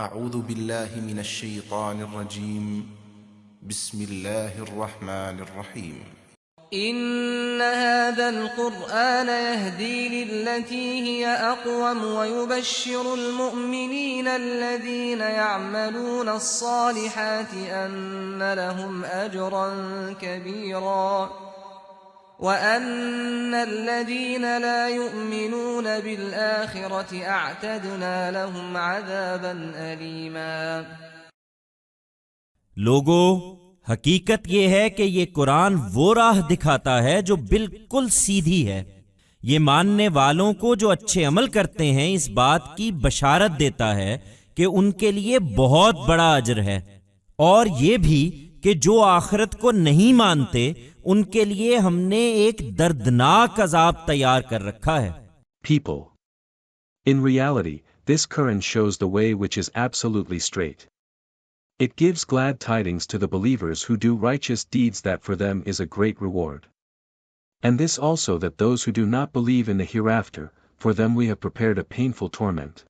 اعوذ باللہ من الشیطان الرجیم بسم اللہ الرحمن الرحیم إن هذا القرآن يهدي للتي هي أقوم ويبشر المؤمنين الذين يعملون الصالحات أن لهم أجرا كبيرا وأن الذين لا يؤمنون بالآخرة أعتدنا لهم عذابا أليما. لوگو، حقیقت یہ ہے کہ یہ قرآن وہ راہ دکھاتا ہے جو بالکل سیدھی ہے. یہ ماننے والوں کو جو اچھے عمل کرتے ہیں اس بات کی بشارت دیتا ہے کہ ان کے لیے بہت بڑا اجر ہے، اور یہ بھی کہ جو آخرت کو نہیں مانتے ان کے لیے ہم نے ایک دردناک عذاب تیار کر رکھا ہے. People. In reality, this Quran shows the way which is absolutely straight. It gives glad tidings to the believers who do righteous deeds that for them is a great reward. And this also that those who do not believe in the hereafter, for them we have prepared a painful torment.